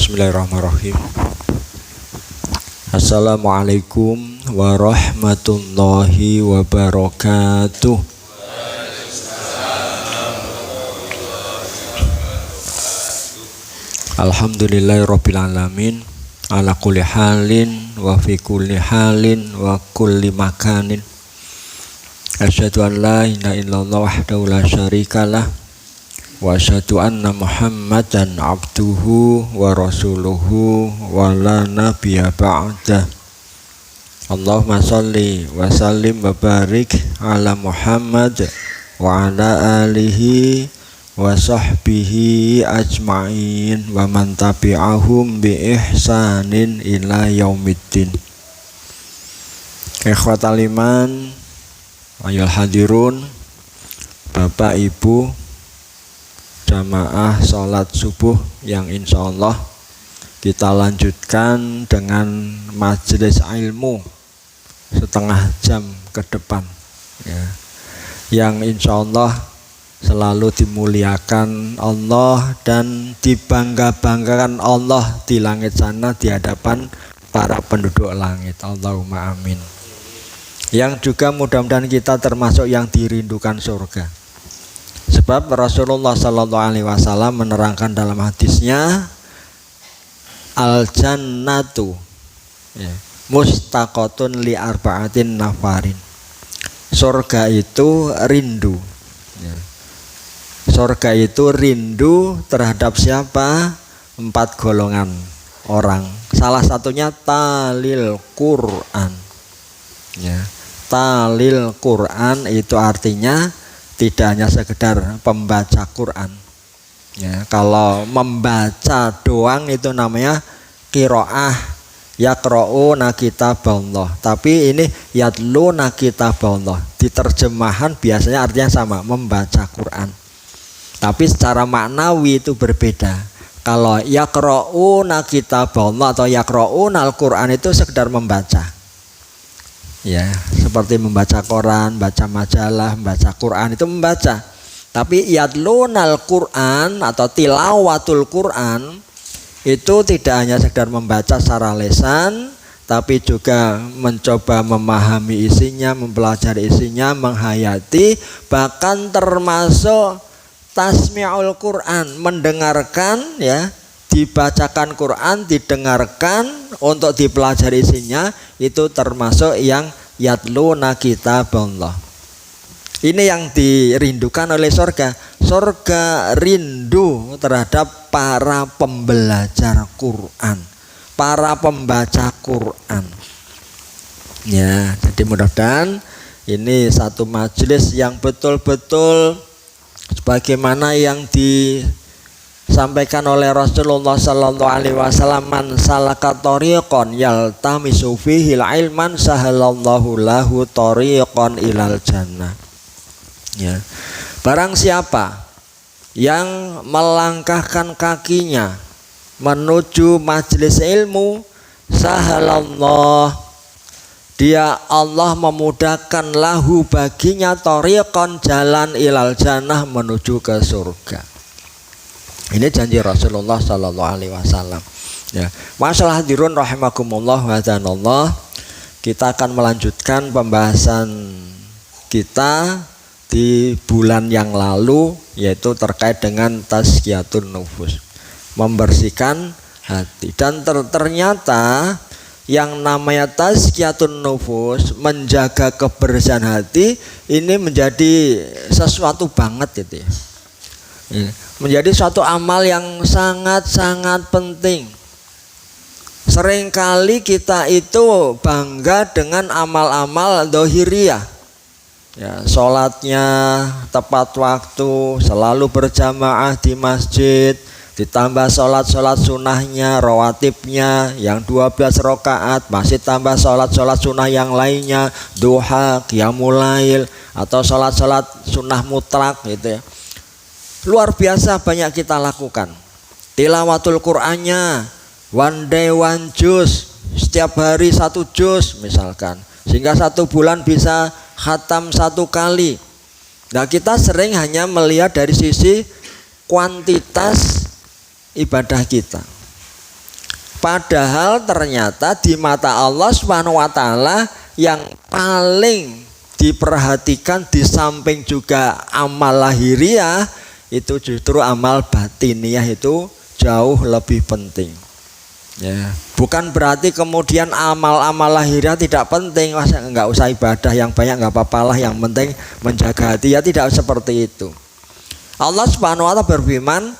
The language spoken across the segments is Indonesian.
Bismillahirrahmanirrahim. Assalamualaikum warahmatullahi wabarakatuh. Alhamdulillahirabbil alamin ala kulli halin wa fi kulli halin wa kulli makanin. Asyhadu an la ilaha illallah wahdahu la syarikalah wa asyhadu anna Muhammadan abduhu wa rasuluhu wa la nabiyya ba'dah. Allahumma shalli wa sallim wa barik ala Muhammad wa ala alihi wa sahbihi ajma'in wa man tabi'ahum bi ihsanin ila yaumiddin. Ikhwatal iman, ayol hadirun, Bapak Ibu jamaah sholat subuh yang insya Allah kita lanjutkan dengan majelis ilmu setengah jam ke depan ya, yang insya Allah selalu dimuliakan Allah dan dibangga-banggakan Allah di langit sana di hadapan para penduduk langit. Allahumma amin. Yang juga mudah-mudahan kita termasuk yang dirindukan surga. Sebab Rasulullah Sallallahu Alaihi Wasallam menerangkan dalam hadisnya, al-jannatu mustaqotun li arba'atin nafarin. Surga itu rindu. Surga itu rindu terhadap siapa? 4 golongan orang. Salah satunya talil Quran. Talil Quran itu artinya tidak hanya sekedar pembaca Quran. Kalau membaca doang itu namanya qiraah, yaqra'una kitaballah. Tapi ini yatluna kitaballah. Di terjemahan biasanya artinya sama, membaca Quran. Tapi secara maknawi itu berbeda. Kalau yaqra'una kitaballah atau yaqra'una al-Quran itu sekedar membaca. Ya, seperti membaca koran, baca majalah, membaca Quran itu membaca. Tapi yatlunal Quran atau tilawatul Quran itu tidak hanya sekedar membaca secara lisan, tapi juga mencoba memahami isinya, mempelajari isinya, menghayati, bahkan termasuk tasmi'ul Quran, mendengarkan ya, dibacakan Quran, didengarkan untuk dipelajari isinya, itu termasuk yang yatluna kitaballah. Ini yang dirindukan oleh surga. Surga rindu terhadap para pembelajar Quran, para pembaca Quran. Ya, jadi mudah-mudahan ini satu majelis yang betul-betul sebagaimana yang disampaikan oleh Rasulullah Sallallahu Alaihi Wasallam, man salaka tariqan yaltamisu fihi ilman sahalallahu lahu tariqan ilal jannah. Ya. Barang siapa yang melangkahkan kakinya menuju majelis ilmu, sahalallah, dia Allah memudahkan lahu baginya tariqan, jalan ilal jannah, menuju ke surga. Ini janji Rasulullah Sallallahu Alaihi Wasallam. Ya, masalah hadirun rahimakumullah wa ta'ala. Kita akan melanjutkan pembahasan kita di bulan yang lalu, yaitu terkait dengan tazkiyatun nufus, membersihkan hati. Dan ternyata yang namanya tazkiyatun nufus, menjaga kebersihan hati, ini menjadi sesuatu banget itu ya. Menjadi suatu amal yang sangat-sangat penting. Seringkali kita itu bangga dengan amal-amal dohiriyah. Ya, sholatnya tepat waktu, selalu berjamaah di masjid, ditambah sholat-sholat sunnahnya, rawatibnya yang 12 rakaat, masih tambah sholat-sholat sunnah yang lainnya, duha, qiyamul lail, atau sholat-sholat sunnah mutlak gitu ya. Luar biasa banyak kita lakukan. Tilawatul Qur'annya one day one juz, setiap hari 1 juz misalkan, sehingga 1 bulan bisa khatam 1 kali. Nah, kita sering hanya melihat dari sisi kuantitas ibadah kita. Padahal ternyata di mata Allah Subhanahu wa taala yang paling diperhatikan di samping juga amal lahiriah itu justru amal batiniah itu jauh lebih penting. Ya, bukan berarti kemudian amal-amal lahiriah tidak penting, nggak usah ibadah yang banyak nggak apa-apa lah, yang penting menjaga hati, ya tidak seperti itu. Allah Subhanahu wa taala berfirman,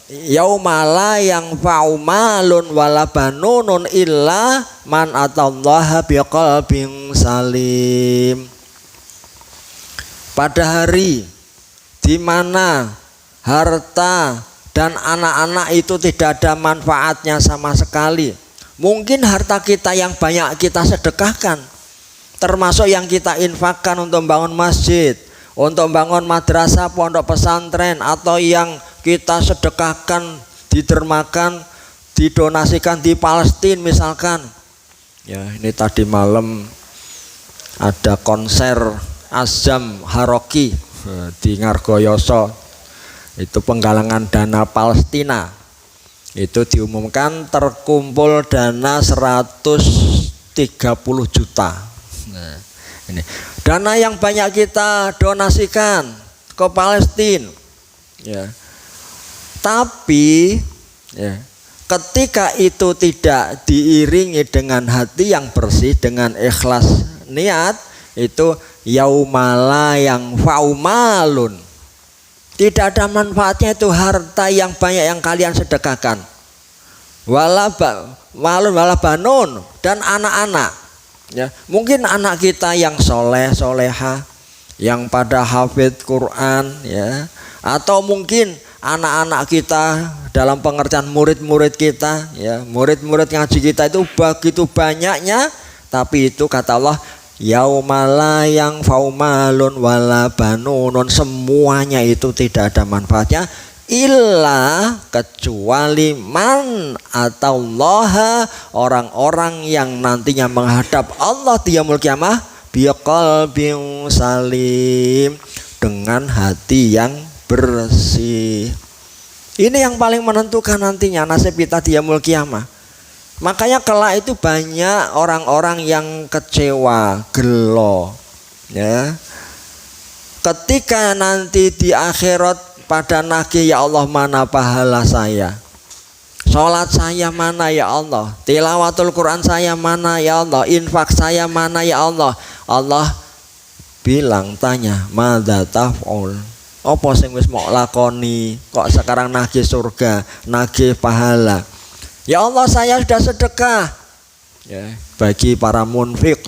yaumala yang fa'umalun wala banunun illa man atallaha biqalbin salim. Pada hari di mana harta dan anak-anak itu tidak ada manfaatnya sama sekali. Mungkin harta kita yang banyak kita sedekahkan, termasuk yang kita infakkan untuk bangun masjid, untuk bangun madrasah, pondok pesantren, atau yang kita sedekahkan, ditermakan, didonasikan di Palestina misalkan. Ya, ini tadi malam ada konser Azam Haroki di Ngargoyoso. Itu penggalangan dana Palestina. Itu diumumkan terkumpul dana 130 juta. Nah, ini dana yang banyak kita donasikan ke Palestina. Ya. Tapi ya, ketika itu tidak diiringi dengan hati yang bersih, dengan ikhlas niat, itu yaumala yang faumalun. Tidak ada manfaatnya itu harta yang banyak yang kalian sedekahkan. Wala banun dan anak-anak. Ya, mungkin anak kita yang soleh soleha, yang pada hafidz Quran, ya, atau mungkin anak-anak kita dalam pengertian murid-murid kita, ya, murid-murid ngaji kita itu begitu banyaknya, tapi itu kata Allah yaumala yang faumalun wala banunun, semuanya itu tidak ada manfaatnya illa kecuali man atallaha, orang-orang yang nantinya menghadap Allah di yaumul qiyamah biqalbin salim, dengan hati yang bersih. Ini yang paling menentukan nantinya nasib kita di yaumul qiyamah. Makanya kelak itu banyak orang-orang yang kecewa, gelo, ya. Ketika nanti di akhirat pada nagih, ya Allah mana pahala saya? Sholat saya mana ya Allah? Tilawatul Quran saya mana ya Allah? Infak saya mana ya Allah? Allah bilang, tanya, madza taf'ul? Apa sing wis mok lakoni kok sekarang nagih surga, nagih pahala? Ya Allah saya sudah sedekah, ya, bagi para munfik,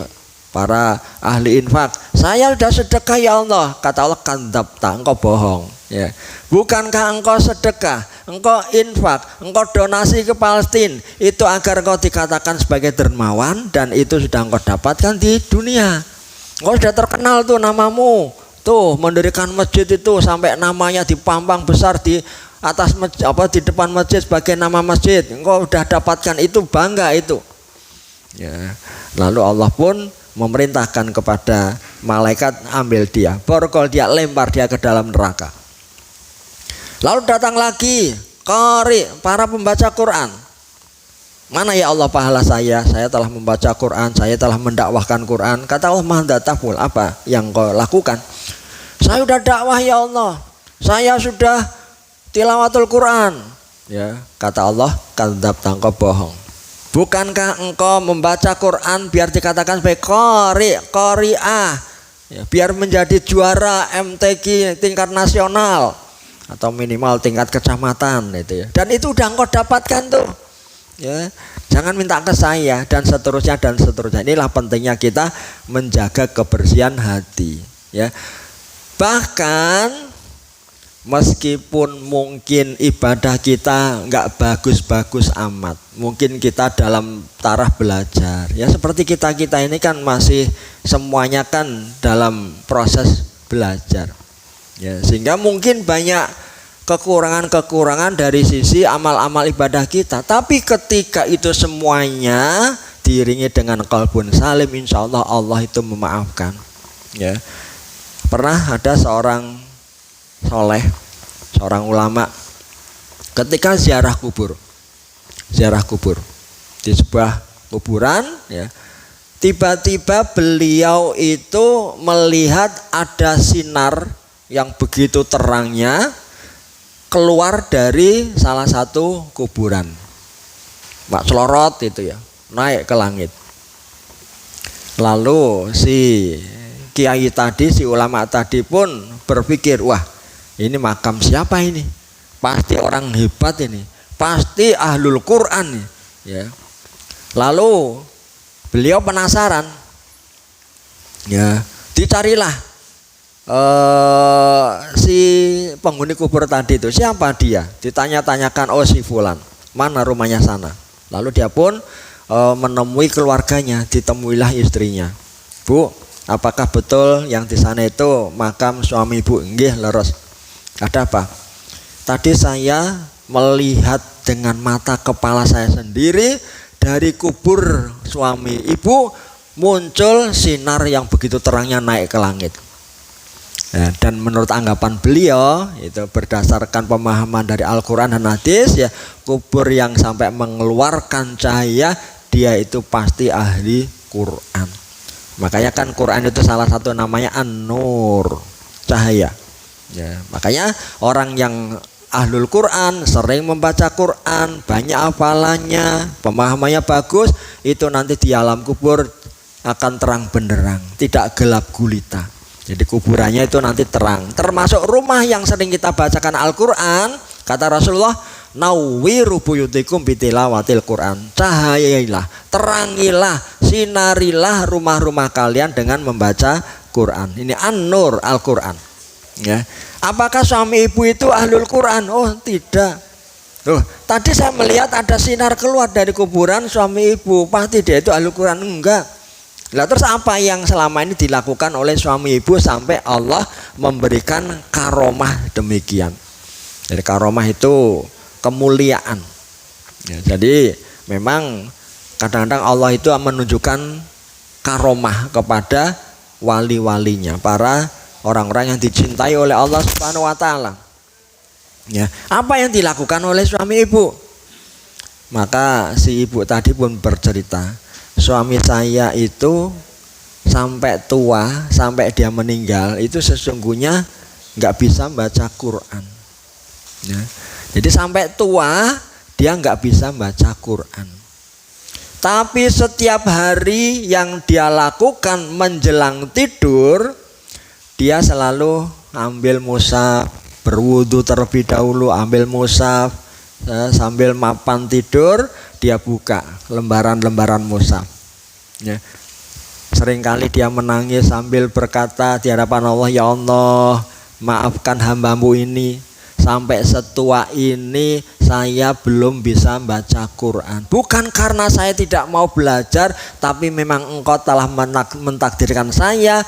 para ahli infak, saya sudah sedekah ya Allah. Kata Allah, kadzabta, engkau bohong, ya. Bukankah engkau sedekah, engkau infak, engkau donasi ke Palestina itu agar engkau dikatakan sebagai dermawan, dan itu sudah engkau dapatkan di dunia. Engkau sudah terkenal tuh namamu, tuh mendirikan masjid itu sampai namanya dipampang besar di atas masjid, di depan masjid sebagai nama masjid. Engkau sudah dapatkan itu, bangga itu, ya. Lalu Allah pun memerintahkan kepada malaikat, ambil dia, borgol dia, lempar dia ke dalam neraka. Lalu datang lagi qari, para pembaca Quran. Mana ya Allah pahala saya telah membaca Quran, saya telah mendakwahkan Quran. Kata Allah, madza taf'ul, apa yang kau lakukan? Saya sudah dakwah ya Allah, saya sudah tilawatul Quran, ya. Kata Allah, kadzabta, engkau bohong. Bukankah engkau membaca Quran biar dikatakan sebagai qari'ah, ya, biar menjadi juara MTQ tingkat nasional atau minimal tingkat kecamatan itu, ya. Dan itu udah engkau dapatkan tuh, ya. Jangan minta ke saya, dan seterusnya dan seterusnya. Inilah pentingnya kita menjaga kebersihan hati, ya. Bahkan meskipun mungkin ibadah kita nggak bagus-bagus amat, mungkin kita dalam taraf belajar, ya, seperti kita ini kan masih semuanya kan dalam proses belajar, ya, sehingga mungkin banyak kekurangan-kekurangan dari sisi amal-amal ibadah kita. Tapi ketika itu semuanya diiringi dengan qalbun salim, insya Allah Allah itu memaafkan, ya. Pernah ada seorang soleh, seorang ulama, ketika ziarah kubur, di sebuah kuburan, ya. Tiba-tiba beliau itu melihat ada sinar yang begitu terangnya keluar dari salah satu kuburan. Mak selorot itu ya, naik ke langit. Lalu si kiai tadi, si ulama tadi pun berpikir, wah ini makam siapa ini? Pasti orang hebat ini, pasti ahlul Quran nih, ya. Lalu beliau penasaran, ya, dicarilah si penghuni kubur tadi itu, siapa dia? Ditanya-tanyakan, oh si fulan, mana rumahnya sana. Lalu dia pun menemui keluarganya, ditemuilah istrinya. Bu, apakah betul yang di sana itu makam suami ibu? Nggih, leres. Ada apa? Tadi saya melihat dengan mata kepala saya sendiri, dari kubur suami ibu muncul sinar yang begitu terangnya naik ke langit. Ya, dan menurut anggapan beliau itu berdasarkan pemahaman dari Al-Quran dan hadis, ya, kubur yang sampai mengeluarkan cahaya dia itu pasti ahli Quran. Makanya kan Quran itu salah satu namanya An-Nur, cahaya. Ya, makanya orang yang ahlul Quran, sering membaca Quran, banyak hafalannya, pemahamannya bagus, itu nanti di alam kubur akan terang benderang, tidak gelap gulita. Jadi kuburannya itu nanti terang. Termasuk rumah yang sering kita bacakan Al-Quran, kata Rasulullah, nawwiru buyutikum bitilawatil Quran. Cahayailah, terangilah, sinarilah rumah-rumah kalian dengan membaca Quran. Ini An-Nur Al-Quran. Ya. Apakah suami ibu itu ahlul Quran? Oh tidak. Loh, tadi saya melihat ada sinar keluar dari kuburan suami ibu, pasti dia itu ahlul Quran. Enggak. Lah terus apa yang selama ini dilakukan oleh suami ibu sampai Allah memberikan karomah demikian? Jadi karomah itu kemuliaan. Ya, jadi memang kadang-kadang Allah itu menunjukkan karomah kepada wali-walinya, para orang-orang yang dicintai oleh Allah Subhanahu wa taala. Ya, apa yang dilakukan oleh suami ibu? Maka si ibu tadi pun bercerita, suami saya itu sampai tua, sampai dia meninggal itu sesungguhnya nggak bisa baca Quran. Ya, jadi sampai tua dia nggak bisa baca Quran. Tapi setiap hari yang dia lakukan menjelang tidur, dia selalu ambil mushaf, berwudu terlebih dahulu, ambil mushaf, sambil mapan tidur dia buka lembaran-lembaran mushaf. Ya. Seringkali dia menangis sambil berkata di hadapan Allah, ya Allah, maafkan hambamu ini, sampai setua ini saya belum bisa baca Quran. Bukan karena saya tidak mau belajar, tapi memang engkau telah mentakdirkan saya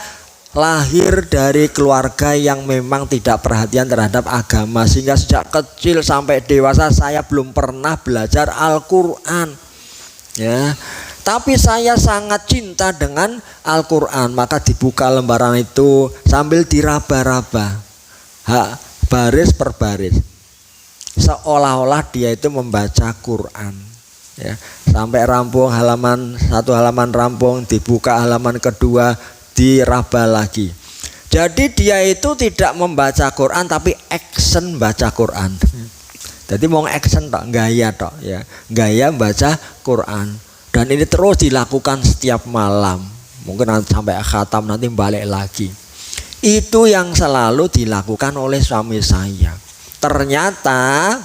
lahir dari keluarga yang memang tidak perhatian terhadap agama, sehingga sejak kecil sampai dewasa saya belum pernah belajar Al-Quran. Ya, tapi saya sangat cinta dengan Al-Quran. Maka dibuka lembaran itu sambil diraba-raba, baris per baris, seolah-olah dia itu membaca Quran. Ya, sampai rampung satu halaman rampung, dibuka halaman kedua, diraba lagi. Jadi dia itu tidak membaca Quran tapi action baca Quran. Jadi mau action tok, gaya tok, ya, gaya baca Quran. Dan ini terus dilakukan setiap malam. Mungkin nanti sampai khatam, nanti balik lagi. Itu yang selalu dilakukan oleh suami saya. Ternyata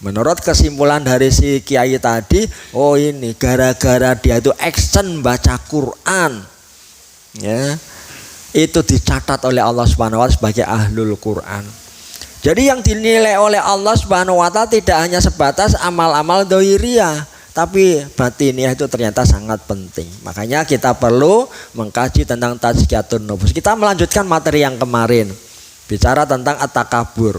menurut kesimpulan dari si kiai tadi, oh ini gara-gara dia itu action baca Quran. Ya, itu dicatat oleh Allah Subhanahu wa taala sebagai ahlul Quran. Jadi yang dinilai oleh Allah Subhanahu wa taala tidak hanya sebatas amal-amal dohiriyah, tapi batiniah itu ternyata sangat penting. Makanya kita perlu mengkaji tentang tazkiyatun nufus. Kita melanjutkan materi yang kemarin, bicara tentang at-takabur,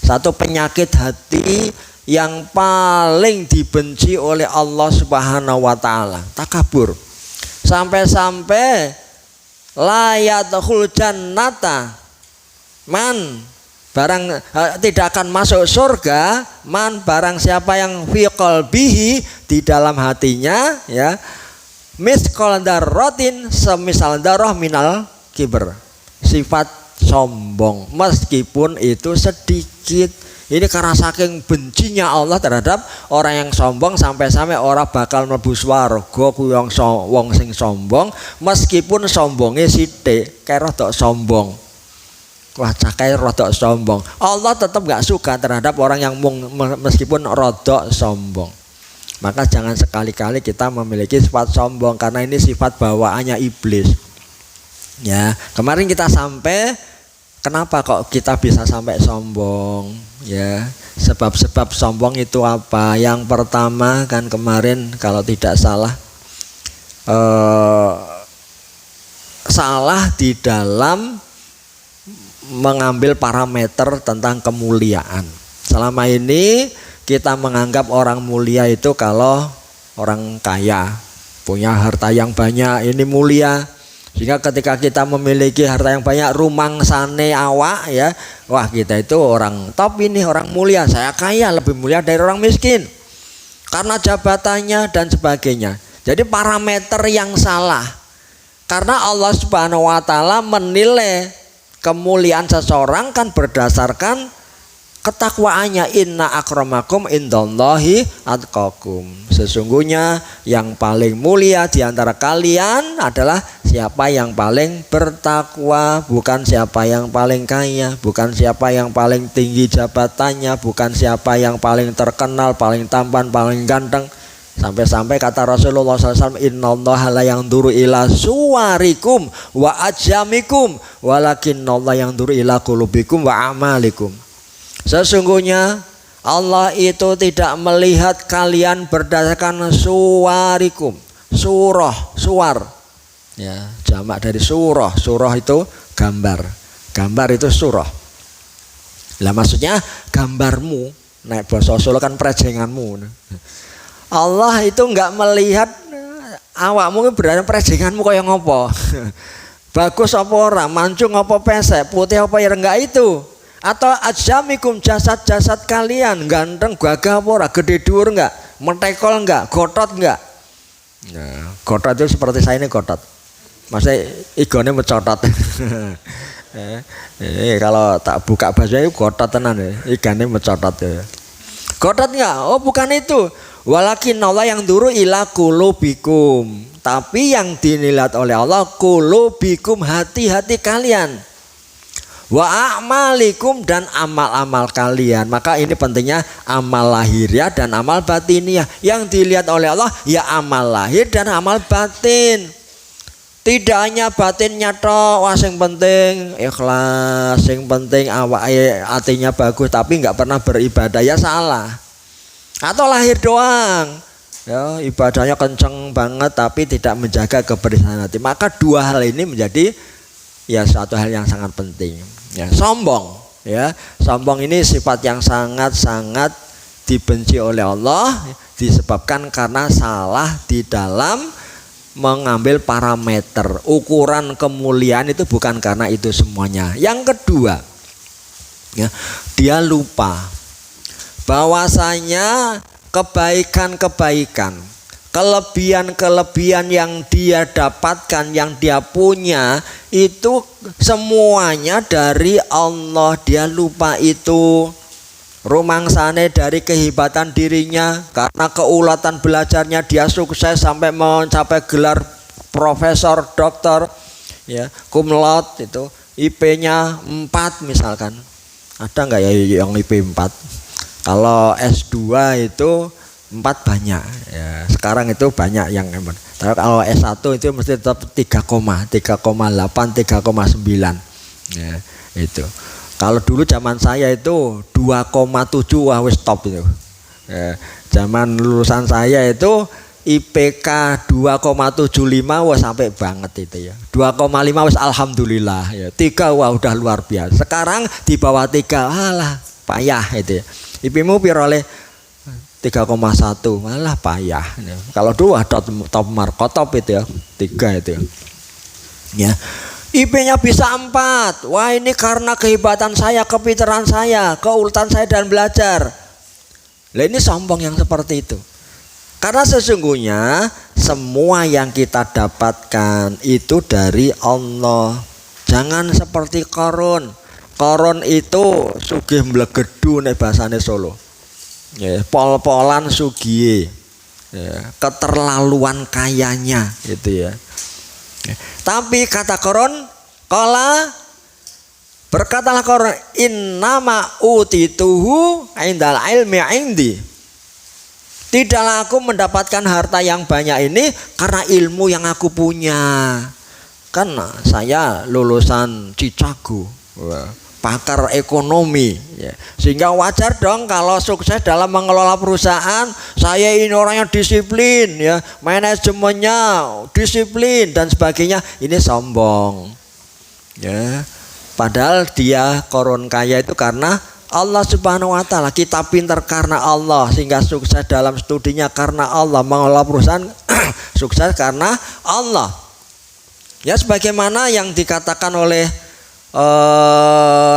satu penyakit hati yang paling dibenci oleh Allah Subhanahu wa taala, takabur. Sampai-sampai la yadkhul jannata man, barang tidak akan masuk surga, man, barang siapa yang fi qalbihi, di dalam hatinya ya misqal dzarratin semisal dzarrah minal kibr, sifat sombong meskipun itu sedikit. Ini karena saking bencinya Allah terhadap orang yang sombong sampai-sampai orang bakal mlebu swarga ku wong sing sombong meskipun sombongnya sithik kayak rodok sombong. Wah cakai rodok sombong. Allah tetap gak suka terhadap orang yang meskipun rodok sombong. Maka jangan sekali-kali kita memiliki sifat sombong karena ini sifat bawaannya iblis. Ya, kemarin kita sampai kenapa kok kita bisa sampai sombong? Ya, sebab-sebab sombong itu apa? Yang pertama kan kemarin kalau tidak salah salah di dalam mengambil parameter tentang kemuliaan. Selama ini kita menganggap orang mulia itu kalau orang kaya, punya harta yang banyak, ini mulia. Sehingga ketika kita memiliki harta yang banyak, rumangsane awak ya, wah kita itu orang top ini, orang mulia, saya kaya, lebih mulia dari orang miskin karena jabatannya dan sebagainya. Jadi parameter yang salah. Karena Allah Subhanahu wa taala menilai kemuliaan seseorang kan berdasarkan ketakwaannya. Inna akramakum indallahi atqakum. Sesungguhnya yang paling mulia di antara kalian adalah siapa yang paling bertakwa, bukan siapa yang paling kaya, bukan siapa yang paling tinggi jabatannya, bukan siapa yang paling terkenal, paling tampan, paling ganteng. Sampai-sampai kata Rasulullah SAW, innallaha la yanzuru ila suwarikum wa ajamikum walakinnallaha yanzuru ila qulubikum wa amalikum. Sesungguhnya Allah itu tidak melihat kalian berdasarkan suwarikum, suwar ya, jamak dari surah itu gambar, gambar itu surah. Lah maksudnya gambarmu, naik bahasa Solo kan prejenganmu. Allah itu enggak melihat awakmu berdasarkan prejenganmu kaya ngopo. Bagus apa ora, mancung apa pesek, putih apa ya, enggak itu. Atau ajamikum, jasad-jasad kalian ganteng gagah apa ora, gede dhuwur enggak, mentekol enggak, gotot enggak. Nah, gotot itu seperti saya ini gotot. Maksudnya igone mencotot. Kalau tak buka baju itu gotot tenan ya, igane mencotot ya. Gotot enggak? Oh bukan itu. Walakinallah yang duru ila qulubikum. Tapi yang dinilai oleh Allah qulubikum, hati-hati kalian. Wa a'malikum, dan amal-amal kalian. Maka ini pentingnya amal lahiriah dan amal batiniah. Yang dilihat oleh Allah ya amal lahir dan amal batin. Tidak hanya batinnya toh, wah sing penting ikhlas, sing penting awak hatinya bagus tapi nggak pernah beribadah, ya salah. Atau lahir doang, ya ibadahnya kenceng banget tapi tidak menjaga kebersihan hati. Maka dua hal ini menjadi ya suatu hal yang sangat penting. Ya, sombong, ya sombong ini sifat yang sangat-sangat dibenci oleh Allah, disebabkan karena salah di dalam mengambil parameter. Ukuran kemuliaan itu bukan karena itu semuanya. Yang kedua, ya, dia lupa bahwasanya kebaikan-kebaikan, kelebihan-kelebihan yang dia dapatkan, yang dia punya itu semuanya dari Allah. Dia lupa itu. Rumangsane dari kehebatan dirinya, karena keulatan belajarnya dia sukses sampai mencapai gelar profesor, doktor, ya, cum laude itu, IP-nya 4 misalkan. Ada enggak ya yang IP 4? Kalau S2 itu 4 banyak ya, sekarang itu banyak yang emang. Tapi kalau S1 itu mesti tetap 3,8, 3,9 ya, itu. Kalau dulu zaman saya itu 2,7, wah wis top itu ya. Zaman lulusan saya itu IPK 2,75, wah sampai banget itu ya. 2,5 wis alhamdulillah ya. 3 wah udah luar biasa. Sekarang di bawah 3 alah payah itu ya. IP-mu piro oleh 3,1 malah payah. Kalau dulu top marko top itu ya, 3 itu ya. IP-nya bisa 4. Wah ini karena kehebatan saya, kepintaran saya, keulatan saya dan belajar. Lah ini sombong yang seperti itu. Karena sesungguhnya semua yang kita dapatkan itu dari Allah. Jangan seperti Qarun. Qarun itu sugih mlegedu nek bahasane Solo. Ya, pol-polan sugihe. Ya, keterlaluan kayanya gitu ya. Tapi kata Qarun, berkatalah Qarun, innama utituhu indal ilmi indi. Tidaklah aku mendapatkan harta yang banyak ini karena ilmu yang aku punya. Kan saya lulusan Cicago, pakar ekonomi ya. Sehingga wajar dong kalau sukses dalam mengelola perusahaan. Saya ini orang yang disiplin ya, manajemennya disiplin dan sebagainya. Ini sombong ya. Padahal dia Qarun kaya itu karena Allah Subhanahu wa taala. Kita pintar karena Allah, sehingga sukses dalam studinya karena Allah, mengelola perusahaan sukses karena Allah. Ya, sebagaimana yang dikatakan oleh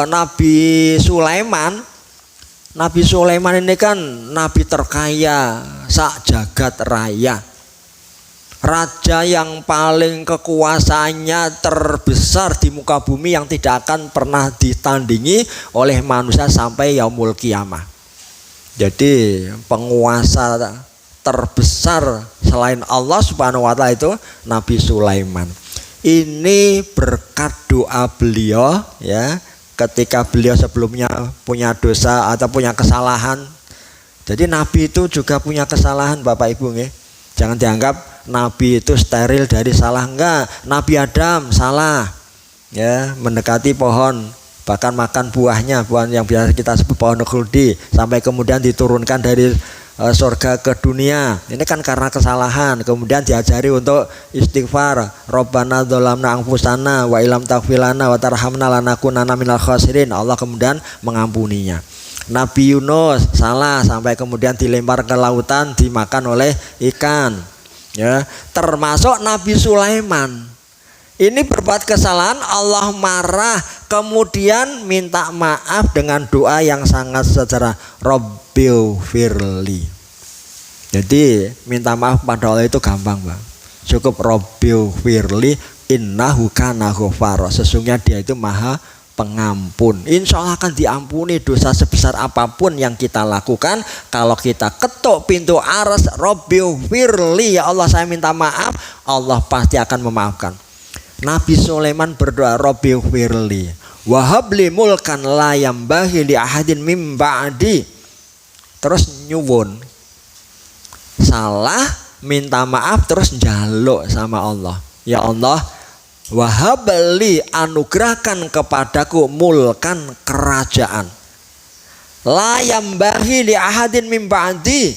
Nabi Sulaiman. Nabi Sulaiman ini kan nabi terkaya sak jagat raya. Raja yang paling kekuasaannya terbesar di muka bumi yang tidak akan pernah ditandingi oleh manusia sampai yaumul kiamah. Jadi penguasa terbesar selain Allah Subhanahu wa taala itu Nabi Sulaiman. Ini berkat doa beliau ya, ketika beliau sebelumnya punya dosa atau punya kesalahan. Jadi Nabi itu juga punya kesalahan Bapak Ibu nggih. Jangan dianggap Nabi itu steril dari salah. Enggak, Nabi Adam salah ya, mendekati pohon, bahkan makan buahnya, buah yang biasa kita sebut pohon khuldi, sampai kemudian diturunkan dari surga ke dunia. Ini kan karena kesalahan. Kemudian diajari untuk istighfar, Rabbana dzalamna anfusana wa illam taghfir lana wa tarhamna lanakunanna minal khasirin. Allah kemudian mengampuninya. Nabi Yunus salah sampai kemudian dilempar ke lautan, dimakan oleh ikan ya. Termasuk Nabi Sulaiman ini berbuat kesalahan, Allah marah, kemudian minta maaf dengan doa yang sangat sederhana, Rabbil firli. Jadi minta maaf pada Allah itu gampang Bang, cukup Rabbil firli innahu kana ghafara. Sesungguhnya dia itu maha pengampun. Insya Allah akan diampuni dosa sebesar apapun yang kita lakukan. Kalau kita ketuk pintu aras, Rabbil firli, ya Allah saya minta maaf, Allah pasti akan memaafkan. Nabi Sulaiman berdoa, Rabbil firli wahabli mulkan la yambahi li ahadin mim ba'di. Terus nyuwun, salah minta maaf, terus njaluk sama Allah, ya Allah wahabli anugerahkan kepadaku mulkan kerajaan la yambahi li ahadin mim ba'di,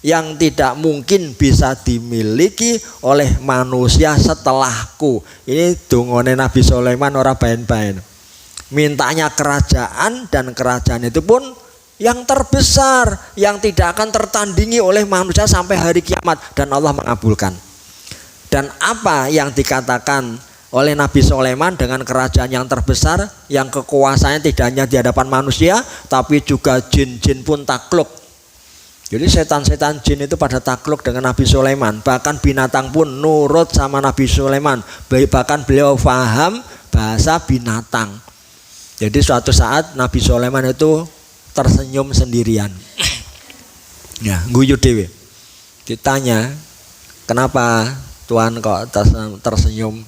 yang tidak mungkin bisa dimiliki oleh manusia setelahku. Ini dungane Nabi Sulaiman ora bain-bain. Mintanya kerajaan, dan kerajaan itu pun yang terbesar, yang tidak akan tertandingi oleh manusia sampai hari kiamat, dan Allah mengabulkan. Dan apa yang dikatakan oleh Nabi Sulaiman dengan kerajaan yang terbesar, yang kekuasaannya tidak hanya di hadapan manusia, tapi juga jin-jin pun takluk. Jadi setan-setan jin itu pada takluk dengan Nabi Sulaiman. Bahkan binatang pun nurut sama Nabi Sulaiman. Bahkan beliau paham bahasa binatang. Jadi suatu saat Nabi Sulaiman itu tersenyum sendirian. Ya, guyu dewe. Ditanya, kenapa Tuhan kok tersenyum?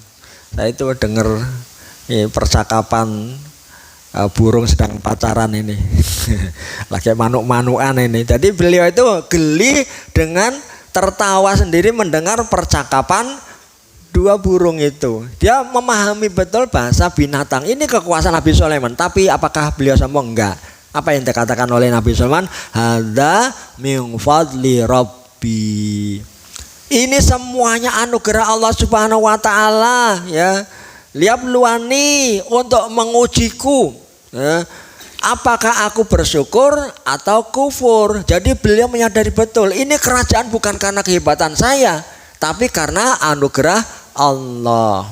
Saya itu dengar percakapan burung sedang pacaran ini. Lagi manuk-manukan ini. Jadi beliau itu geli dengan tertawa sendiri mendengar percakapan dua burung itu. Dia memahami betul bahasa binatang. Ini kekuasaan Nabi Sulaiman. Tapi apakah beliau sombong? Enggak. Apa yang dikatakan oleh Nabi Sulaiman? Hadza min fadli rabbi. Ini semuanya anugerah Allah Subhanahu wa taala ya. Liyabluwani, untuk mengujiku ya. Apakah aku bersyukur atau kufur. Jadi beliau menyadari betul ini kerajaan bukan karena kehebatan saya, tapi karena anugerah Allah.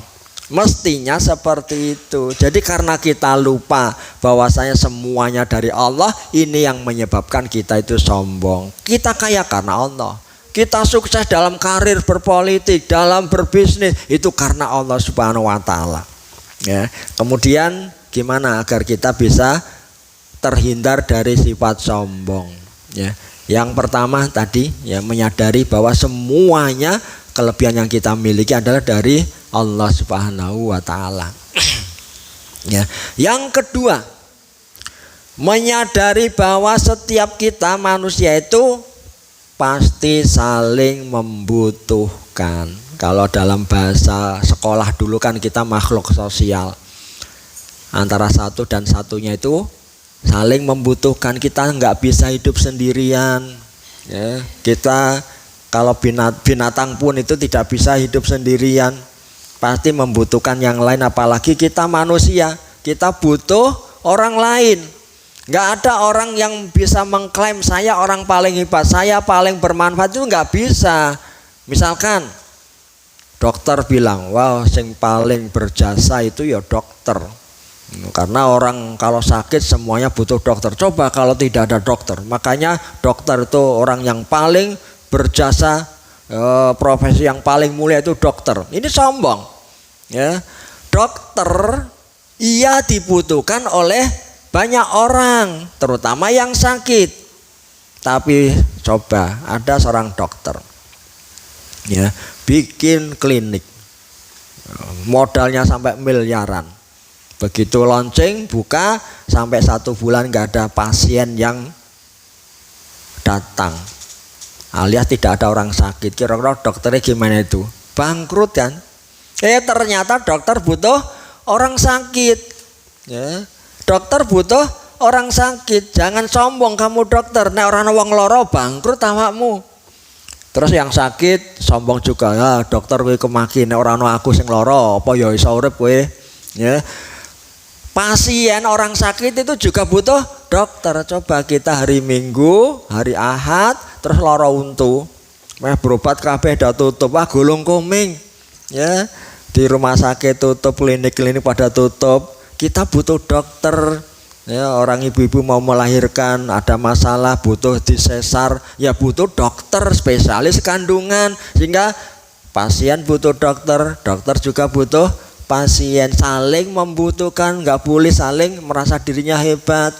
Mestinya seperti itu. Jadi karena kita lupa bahwasanya semuanya dari Allah, ini yang menyebabkan kita itu sombong. Kita kaya karena Allah, kita sukses dalam karir berpolitik, dalam berbisnis, itu karena Allah Subhanahu wa taala. Ya. Kemudian gimana agar kita bisa terhindar dari sifat sombong? Ya. Yang pertama tadi ya, menyadari bahwa semuanya kelebihan yang kita miliki adalah dari Allah Subhanahu wa taala. Ya. Yang kedua, menyadari bahwa setiap kita manusia itu pasti saling membutuhkan. Kalau dalam bahasa sekolah dulu kan kita makhluk sosial. Antara satu dan satunya itu saling membutuhkan. Kita nggak bisa hidup sendirian. Ya, kita kalau binatang pun itu tidak bisa hidup sendirian. Pasti membutuhkan yang lain. Apalagi kita manusia, kita butuh orang lain. Nggak ada orang yang bisa mengklaim saya orang paling hebat, saya paling bermanfaat, itu nggak bisa. Misalkan dokter bilang, wow, yang paling berjasa itu ya dokter. Karena orang kalau sakit semuanya butuh dokter. Coba kalau tidak ada dokter. Makanya dokter itu orang yang paling berjasa, profesi yang paling mulia itu dokter. Ini sombong. Ya, dokter ia dibutuhkan oleh banyak orang, terutama yang sakit. Tapi coba ada seorang dokter, ya, bikin klinik, modalnya sampai miliaran. Begitu launching, buka, sampai 1 bulan nggak ada pasien yang datang, alias tidak ada orang sakit. Kira-kira dokternya gimana itu? Bangkrut kan? Ternyata dokter butuh orang sakit. Ya. Dokter butuh orang sakit. Jangan sombong kamu dokter. Nek orang wong loro bangkrut awakmu. Terus yang sakit sombong juga. Ya, dokter kowe kemaki nek ora ono aku sing loro, apa ya iso urip kowe. Ya. Pasien orang sakit itu juga butuh dokter. Coba kita hari Minggu, hari Ahad, terus loro untu. Meh berobat kabeh dah tutup. Wah, gulung koming. Ya. Di rumah sakit tutup, klinik-klinik pada tutup. Kita butuh dokter. Ya, orang ibu-ibu mau melahirkan ada masalah butuh disesar, ya butuh dokter spesialis kandungan. Sehingga pasien butuh dokter, dokter juga butuh pasien. Saling membutuhkan, nggak boleh saling merasa dirinya hebat.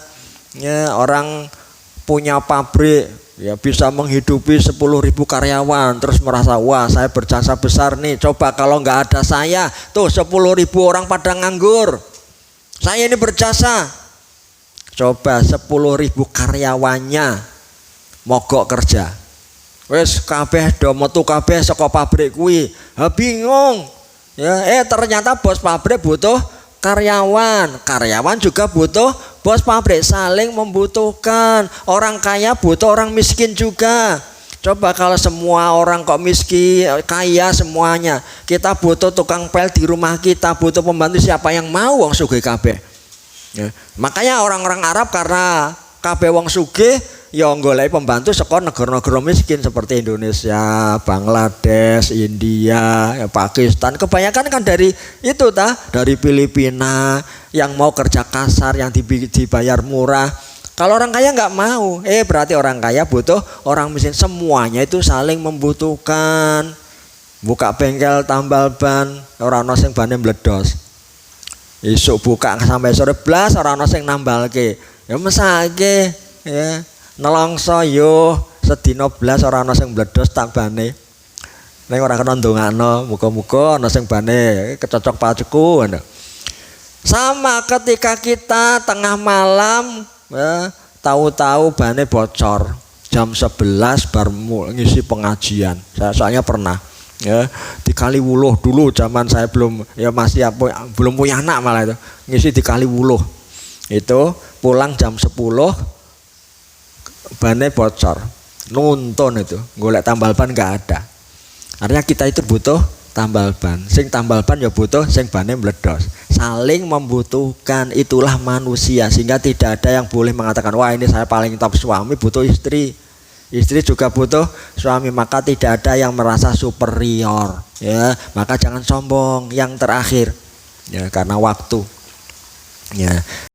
Ya, orang punya pabrik ya bisa menghidupi 10.000 karyawan terus merasa wah saya berjasa besar nih. Coba kalau nggak ada saya tuh 10.000 orang pada nganggur. Saya ini berjasa. Coba 10.000 karyawannya mogok kerja. Wes kabeh do metu kabeh saka pabrik kuwi. Ha bingung. Ya, ternyata bos pabrik butuh karyawan. Karyawan juga butuh bos pabrik, saling membutuhkan. Orang kaya butuh orang miskin juga. Coba kalau semua orang kok miskin, kaya semuanya. Kita butuh tukang pel di rumah kita, butuh pembantu, siapa yang mau wong sugih kabeh. Ya. Makanya orang-orang Arab karena kabeh wong sugih ya golek pembantu saka negara-negara miskin seperti Indonesia, Bangladesh, India, ya, Pakistan. Kebanyakan kan dari itu dari Filipina yang mau kerja kasar, yang dibayar murah. Kalau orang kaya nggak mau, berarti orang kaya butuh orang miskin. Semuanya itu saling membutuhkan. Buka bengkel tambal ban, orang ono sing bane meledos. Isuk buka sampai sore blas, orang ono sing nambalke. Ya mesake, ya nelongso yo sedina blas orang ono sing meledos tak bane. Nek ora kena ndongakno, muga-muga ana sing bane kecocok pacuku. Sama ketika kita tengah malam ya, tahu-tahu bane bocor jam 11 bar ngisi pengajian. Saya soalnya pernah ya di Kaliwuluh dulu zaman saya belum ya masih belum punya anak malah itu ngisi di Kaliwuluh. Itu pulang jam 10 bane bocor. Nuntun itu, golek tambal ban enggak ada. Artinya kita itu butuh tambal ban. Sing tambal ban ya butuh sing bane meledos. Saling membutuhkan, itulah manusia. Sehingga tidak ada yang boleh mengatakan wah ini saya paling top. Suami butuh istri, istri juga butuh suami. Maka tidak ada yang merasa superior ya. Maka jangan sombong. Yang terakhir ya karena waktu ya.